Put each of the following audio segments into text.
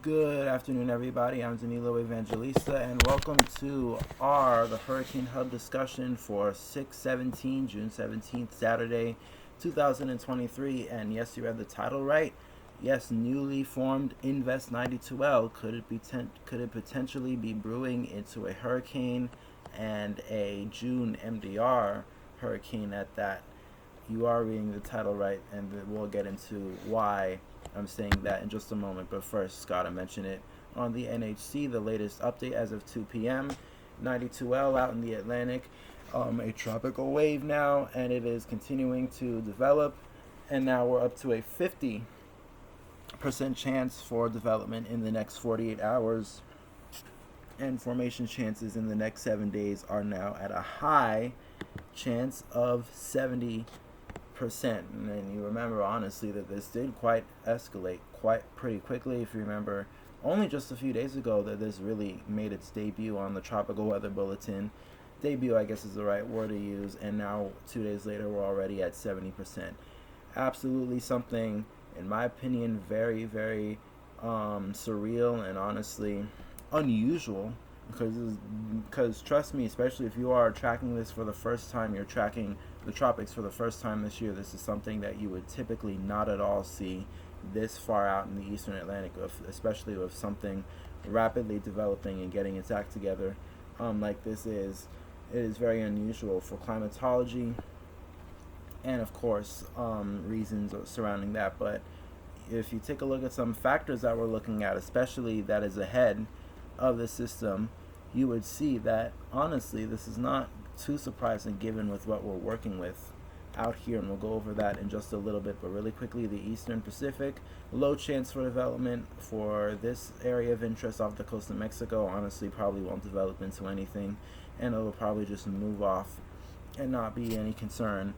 Good afternoon, everybody. I'm Danilo Evangelista, and welcome to the Hurricane Hub discussion for 6/17, June 17th, Saturday, 2023. And yes, you read the title right. Yes, newly formed Invest 92L could it potentially be brewing into a hurricane and a June MDR hurricane at that. You are reading the title right, and we'll get into why I'm saying that in just a moment. But first, gotta mention it on the NHC, the latest update as of 2 p.m. 92L out in the Atlantic, a tropical wave now, and it is continuing to develop. And now we're up to a 50% chance for development in the next 48 hours. And formation chances in the next 7 days are now at a high chance of 70%. And then you remember, honestly, that this did quite escalate quite pretty quickly. If you remember, only just a few days ago that this really made its debut on the Tropical Weather Bulletin. Debut, I guess, is the right word to use. And now, 2 days later, we're already at 70%. Absolutely something, in my opinion, very, very surreal and honestly unusual, because trust me, especially if you are tracking this for the first time, you're tracking the tropics for the first time this year, this is something that you would typically not at all see this far out in the eastern Atlantic, especially with something rapidly developing and getting its act together like this is. It is very unusual for climatology and of course reasons surrounding that. But if you take a look at some factors that we're looking at, especially that is ahead of the system, you would see that honestly this is not too surprising given with what we're working with out here, and we'll go over that in just a little bit. But really quickly, the Eastern Pacific, low chance for development for this area of interest off the coast of Mexico. Honestly, probably won't develop into anything, and it'll probably just move off and not be any concern.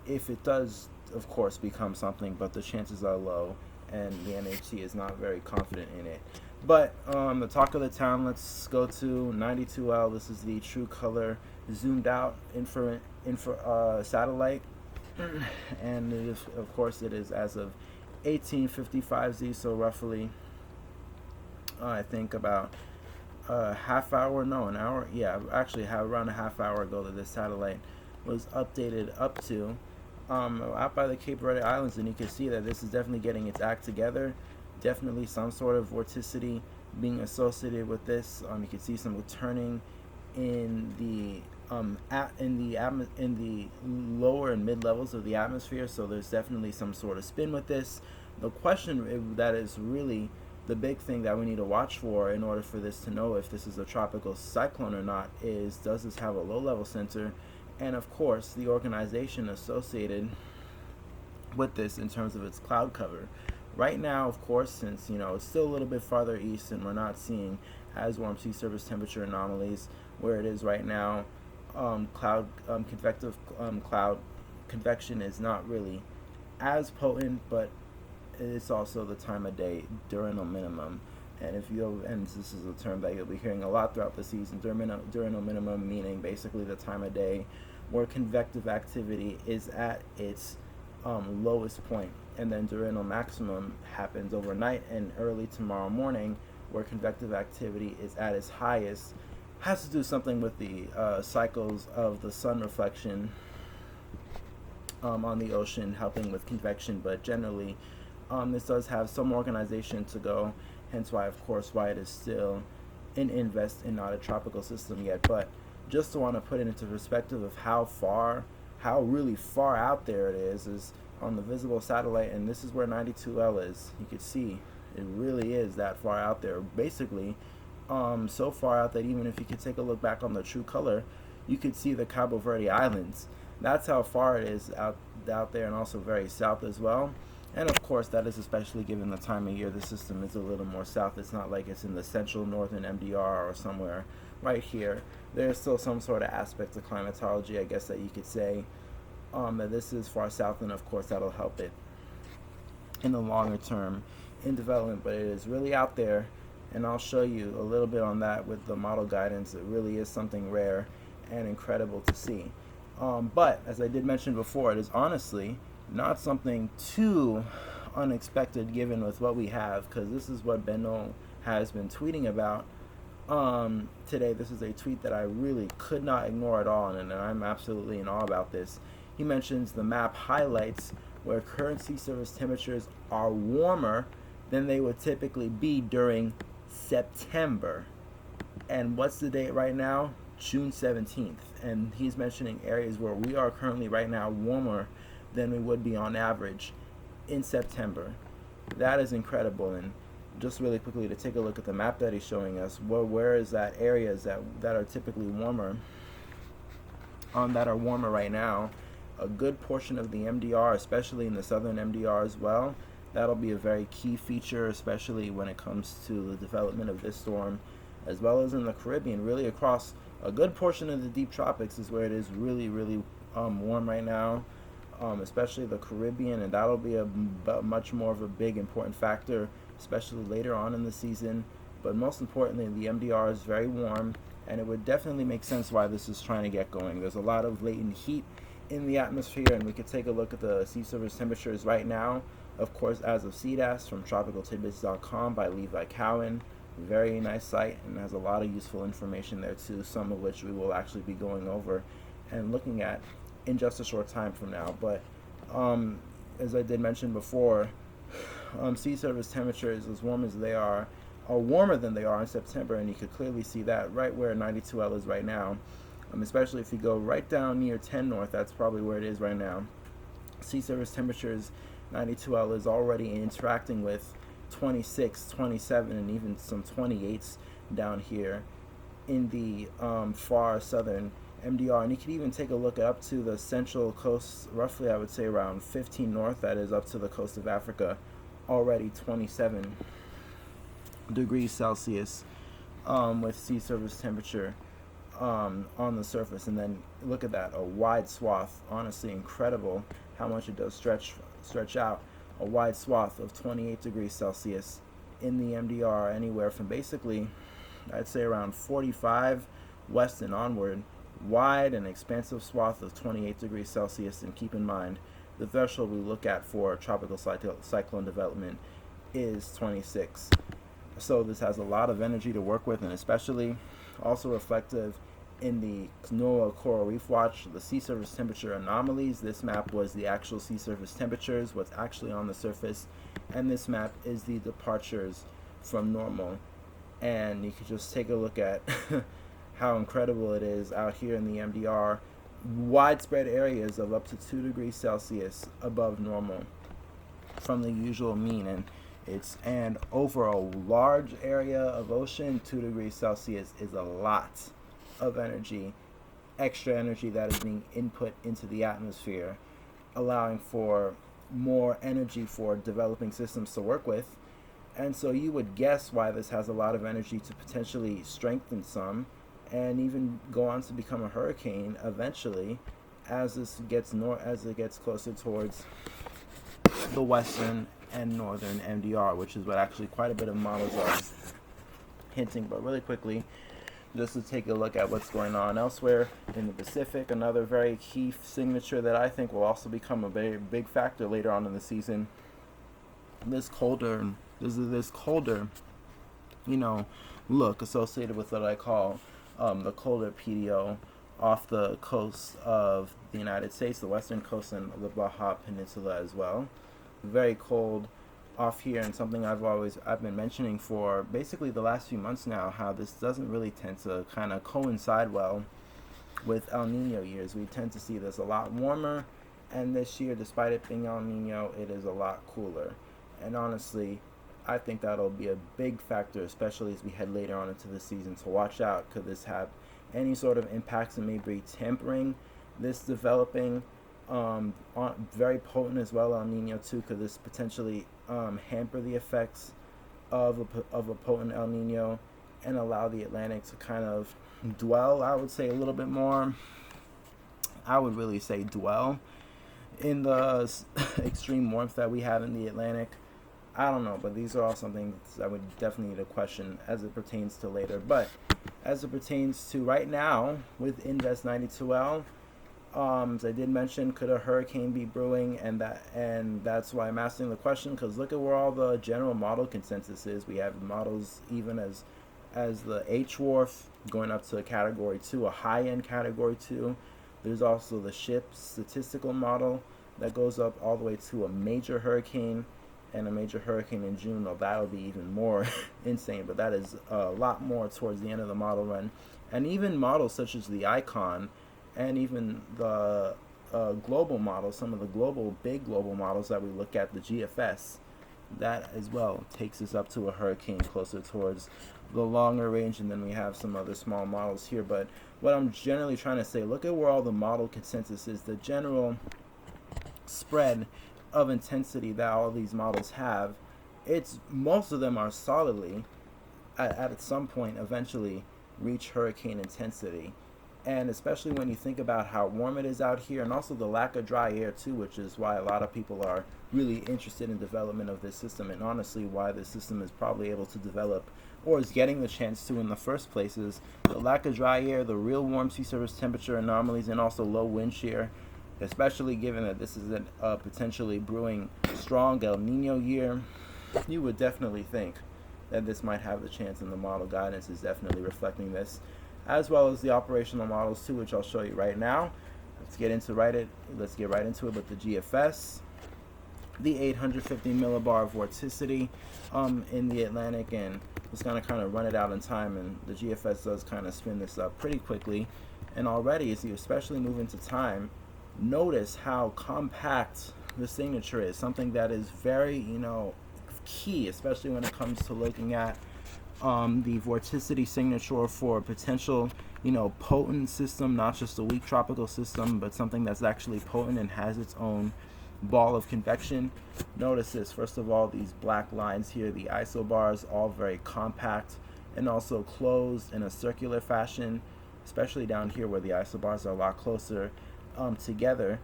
If it does, of course, become something, but the chances are low, and the NHC is not very confident in it. But the talk of the town, let's go to 92L. This is the true color zoomed out satellite, and it is, of course, it is as of 1855Z, so roughly, I think about a half hour, no, an hour, yeah, actually around a half hour ago that this satellite was updated up to out by the Cape Verde Islands, and you can see that this is definitely getting its act together. Definitely some sort of vorticity being associated with this. You can see some turning in the in the lower and mid levels of the atmosphere. So there's definitely some sort of spin with this. The question that is really the big thing that we need to watch for in order for this to know if this is a tropical cyclone or not is, does this have a low level center, and of course the organization associated with this in terms of its cloud cover. Right now, of course, since it's still a little bit farther east and we're not seeing as warm sea surface temperature anomalies where it is right now, cloud convection is not really as potent, but it's also the time of day, diurnal minimum. And this is a term that you'll be hearing a lot throughout the season, diurnal minimum meaning basically the time of day where convective activity is at its lowest point, and then diurnal maximum happens overnight and early tomorrow morning where convective activity is at its highest. Has to do something with the cycles of the sun reflection on the ocean helping with convection, but generally this does have some organization to go, hence why, of course, why it is still an invest and not a tropical system yet. But just to want to put it into perspective of how really far out there it is on the visible satellite, and this is where 92L is. You can see it really is that far out there, basically so far out that even if you could take a look back on the true color, you could see the Cabo Verde Islands. That's how far it is out there, and also very south as well. And of course, that is especially given the time of year. The system is a little more south. It's not like it's in the central northern MDR or somewhere right here. There's still some sort of aspect of climatology, I guess, that you could say that this is far south, and of course that'll help it in the longer term in development. But it is really out there, and I'll show you a little bit on that with the model guidance. It really is something rare and incredible to see. But as I did mention before, it is honestly not something too unexpected given with what we have, because this is what Benno has been tweeting about today. This is a tweet that I really could not ignore at all, and I'm absolutely in awe about this. He mentions the map highlights where current sea surface temperatures are warmer than they would typically be during September. And what's the date right now? June 17th. And he's mentioning areas where we are currently right now warmer than we would be on average in September. That is incredible. And just really quickly to take a look at the map that he's showing us, where is that areas that are typically warmer, that are warmer right now. A good portion of the MDR, especially in the southern MDR as well, that'll be a very key feature, especially when it comes to the development of this storm, as well as in the Caribbean. Really across a good portion of the deep tropics is where it is really, really warm right now, especially the Caribbean, and that'll be a much more of a big important factor, especially later on in the season. But most importantly, the MDR is very warm, and it would definitely make sense why this is trying to get going. There's a lot of latent heat in the atmosphere, and we could take a look at the sea surface temperatures right now, of course, as of CDAS from tropicaltidbits.com by Levi Cowan. Very nice site, and has a lot of useful information there too, some of which we will actually be going over and looking at in just a short time from now. But as I did mention before, sea surface temperatures, as warm as they are warmer than they are in September, and you could clearly see that right where 92L is right now. Especially if you go right down near 10 North, that's probably where it is right now. Sea surface temperatures, 92L is already interacting with 26, 27, and even some 28s down here in the far southern MDR. And you could even take a look up to the central coast, roughly I would say around 15 North, that is up to the coast of Africa, already 27 degrees Celsius with sea surface temperature on the surface. And then look at that, a wide swath, honestly incredible how much it does stretch out. A wide swath of 28 degrees Celsius in the MDR, anywhere from basically I'd say around 45 west and onward. Wide and expansive swath of 28 degrees Celsius. And keep in mind, the threshold we look at for tropical cyclone development is 26. So this has a lot of energy to work with, and especially also reflective in the NOAA Coral Reef Watch, the sea surface temperature anomalies. This map was the actual sea surface temperatures, what's actually on the surface, and this map is the departures from normal. And you can just take a look at how incredible it is out here in the MDR. Widespread areas of up to 2 degrees Celsius above normal from the usual mean, and over a large area of ocean, 2 degrees Celsius is a lot of energy, extra energy that is being input into the atmosphere, allowing for more energy for developing systems to work with. And so you would guess why this has a lot of energy to potentially strengthen some and even go on to become a hurricane eventually as this gets as it gets closer towards the western and northern MDR, which is what actually quite a bit of models are hinting. But really quickly, just to take a look at what's going on elsewhere in the Pacific, another very key signature that I think will also become a very big factor later on in the season. This colder, look associated with what I call the colder PDO off the coast of the United States, the western coast and the Baja Peninsula as well. Very cold off here, and something I've been mentioning for basically the last few months now, how this doesn't really tend to kind of coincide well with El Nino years. We tend to see this a lot warmer, and this year, despite it being El Nino, it is a lot cooler. And honestly, I think that'll be a big factor, especially as we head later on into the season, to watch out. Could this have any sort of impacts and maybe tempering this developing very potent as well El Nino too? Could this potentially hamper the effects of a potent El Nino and allow the Atlantic to kind of dwell, I would say, a little bit more? I would really say dwell in the extreme warmth that we have in the Atlantic. I don't know, but these are all something that would definitely need a question as it pertains to later. But as it pertains to right now with Invest 92L, As I did mention, could a hurricane be brewing, and that's why I'm asking the question, because look at where all the general model consensus is. We have models even as the H wharf going up to a category 2, a high-end category 2. There's also the ship statistical model that goes up all the way to a major hurricane, and a major hurricane in June. Well, that'll be even more insane, but that is a lot more towards the end of the model run. And even models such as the Icon and even the global models, some of the big global models that we look at, the GFS, that as well takes us up to a hurricane closer towards the longer range, and then we have some other small models here. But what I'm generally trying to say, look at where all the model consensus is, the general spread of intensity that all of these models have. It's most of them are solidly at some point eventually reach hurricane intensity. And especially when you think about how warm it is out here, and also the lack of dry air too, which is why a lot of people are really interested in development of this system, and honestly why this system is probably able to develop or is getting the chance to in the first place, is the lack of dry air, the real warm sea surface temperature anomalies, and also low wind shear, especially given that this is a potentially brewing strong El Nino year. You would definitely think that this might have the chance, and the model guidance is definitely reflecting this, as well as the operational models too, which I'll show you right now. Let's get right into it with the GFS. The 850 millibar vorticity in the Atlantic, and just gonna kind of run it out in time, and the GFS does kind of spin this up pretty quickly. And already, as you especially move into time, notice how compact the signature is, something that is very, key, especially when it comes to looking at the vorticity signature for a potential, potent system, not just a weak tropical system, but something that's actually potent and has its own ball of convection. Notice this, first of all, these black lines here, the isobars, all very compact and also closed in a circular fashion, especially down here where the isobars are a lot closer together.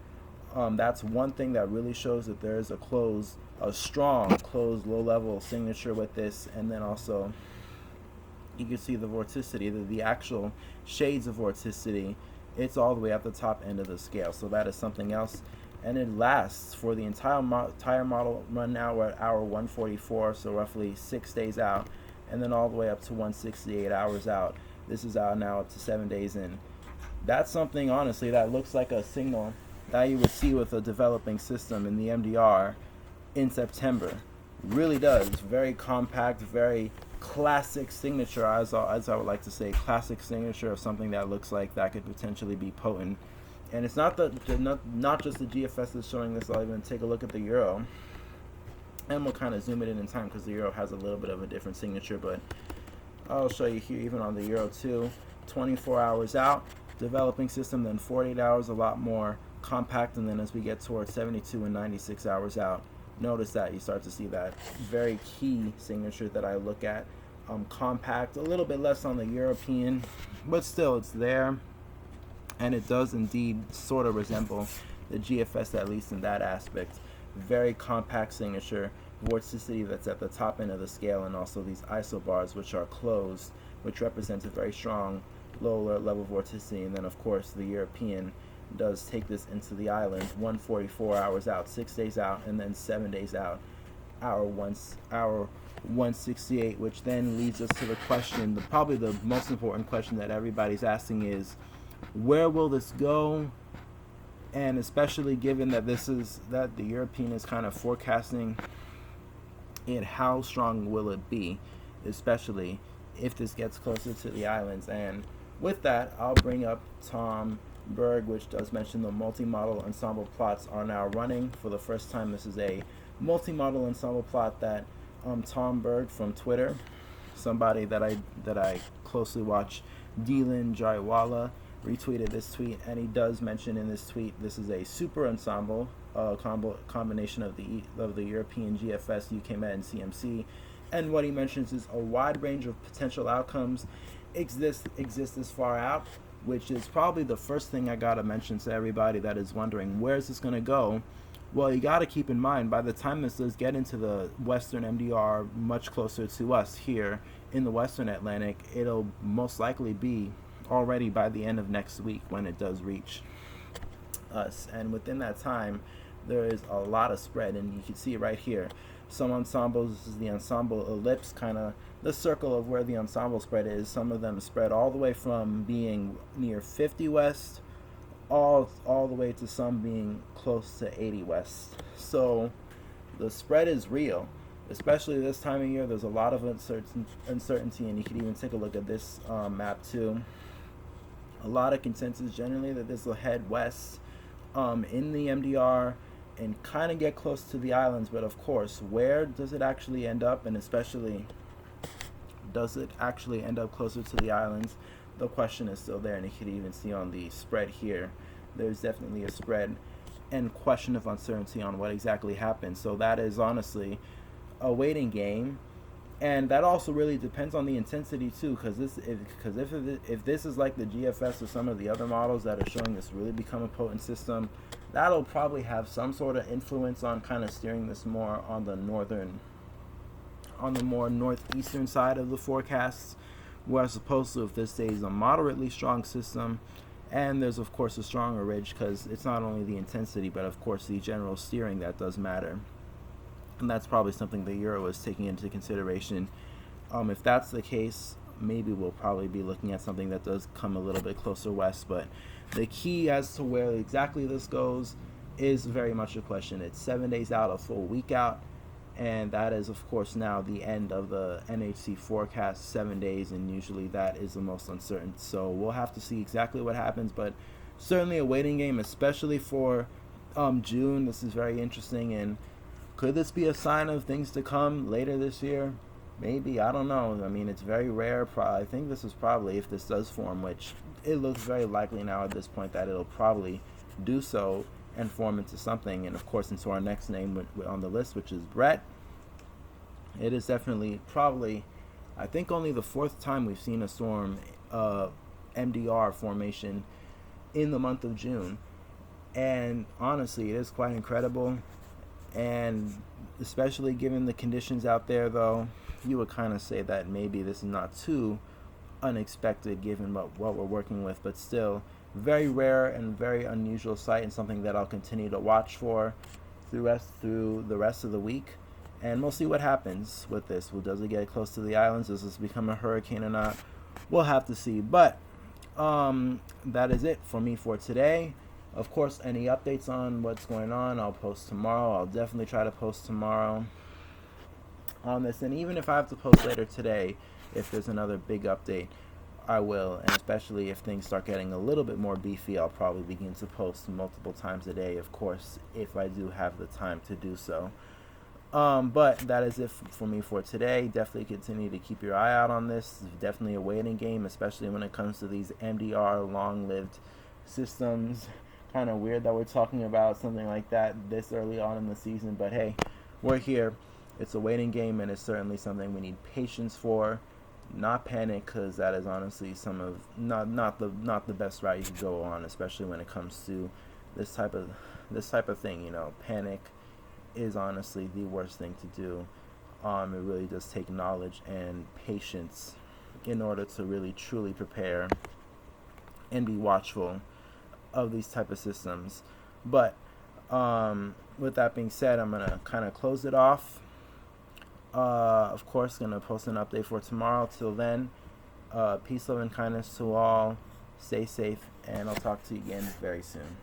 That's one thing that really shows that there is a strong closed low-level signature with this. And then also you can see the vorticity, the actual shades of vorticity. It's all the way at the top end of the scale, so that is something else. And it lasts for the entire model run. Now we're at hour 144, so roughly 6 days out, and then all the way up to 168 hours out. This is out now up to 7 days in. That's something, honestly, that looks like a signal that you would see with a developing system in the MDR in September. Really does. Very compact, very classic signature, as I would like to say, classic signature of something that looks like that could potentially be potent. And it's not just the GFS that's showing this. I'll even take a look at the Euro, and we'll kind of zoom it in time because the Euro has a little bit of a different signature, but I'll show you here even on the Euro too. 24 hours out, developing system, then 48 hours, a lot more compact, and then as we get towards 72 and 96 hours out, notice that you start to see that very key signature that I look at. Compact, a little bit less on the European, but still it's there, and it does indeed sort of resemble the GFS, at least in that aspect. Very compact signature, vorticity that's at the top end of the scale, and also these isobars which are closed, which represents a very strong lower level vorticity. And then of course the European does take this into the islands, 144 hours out, 6 days out, and then 7 days out, hour 168, which then leads us to the question, probably the most important question that everybody's asking is, where will this go? And especially given that the European is kind of forecasting it, how strong will it be, especially if this gets closer to the islands? And with that, I'll bring up Tom Berg, which does mention the multi-model ensemble plots are now running for the first time. This is a multi-model ensemble plot that Tom Berg from Twitter, somebody that I closely watch, Deelan Jaiwala, retweeted this tweet, and he does mention in this tweet this is a super ensemble combination of the European GFS, UK Met, and CMC. And what he mentions is a wide range of potential outcomes exist this far out, which is probably the first thing I gotta mention to everybody that is wondering where's this gonna go. Well, you gotta keep in mind, by the time this does get into the Western MDR, much closer to us here in the Western Atlantic, it'll most likely be already by the end of next week when it does reach us. And within that time, there is a lot of spread, and you can see it right here. Some ensembles, this is the ensemble ellipse, kind of the circle of where the ensemble spread is. Some of them spread all the way from being near 50 west all the way to some being close to 80 west. So the spread is real, especially this time of year. There's a lot of uncertainty, and you can even take a look at this map too. A lot of consensus generally that this will head west in the MDR and kind of get close to the islands. But of course, where does it actually end up, and especially does it actually end up closer to the islands? The question is still there, and you can even see on the spread here, there's definitely a spread and question of uncertainty on what exactly happened. So that is honestly a waiting game, and that also really depends on the intensity too, because if this is like the GFS or some of the other models that are showing this really become a potent system, that'll probably have some sort of influence on kind of steering this more on the more northeastern side of the forecasts, whereas opposed to if this stays a moderately strong system. And there's of course a stronger ridge, because it's not only the intensity but of course the general steering that does matter, and that's probably something the Euro is taking into consideration. If that's the case, maybe we'll probably be looking at something that does come a little bit closer west, but the key as to where exactly this goes is very much a question. It's 7 days out, a full week out, and that is of course now the end of the NHC forecast, 7 days, and usually that is the most uncertain. So we'll have to see exactly what happens, but certainly a waiting game, especially for June. This is very interesting, and could this be a sign of things to come later this year? Maybe, I don't know. I mean, it's very rare. I think this is probably, if this does form, which it looks very likely now at this point that it'll probably do so and form into something, and of course into our next name on the list, which is Brett. It is definitely probably, I think, only the fourth time we've seen a storm MDR formation in the month of June, and honestly it is quite incredible. And especially given the conditions out there, though, you would kind of say that maybe this is not too unexpected given what we're working with, but still very rare and very unusual sight, and something that I'll continue to watch for through the rest of the week. And we'll see what happens with this. Well, does it get close to the islands? Does this become a hurricane or not? We'll have to see. But that is it for me for today. Of course, any updates on what's going on, I'll post tomorrow. I'll definitely try to post tomorrow on this. And even if I have to post later today, if there's another big update, I will. And especially if things start getting a little bit more beefy, I'll probably begin to post multiple times a day, of course, if I do have the time to do so. But that is it for me for today. Definitely continue to keep your eye out on this. It's definitely a waiting game, especially when it comes to these MDR long-lived systems. Kind of weird that we're talking about something like that this early on in the season, but hey, we're here. It's a waiting game, and it's certainly something we need patience for, not panic, because that is honestly not the best route you could go on, especially when it comes to this type of thing. You know, panic is honestly the worst thing to do. It really does take knowledge and patience in order to really truly prepare and be watchful of these type of systems. But with that being said, I'm gonna kind of close it off. Of course, gonna post an update for tomorrow. Till then, peace, love, and kindness to all. Stay safe, and I'll talk to you again very soon.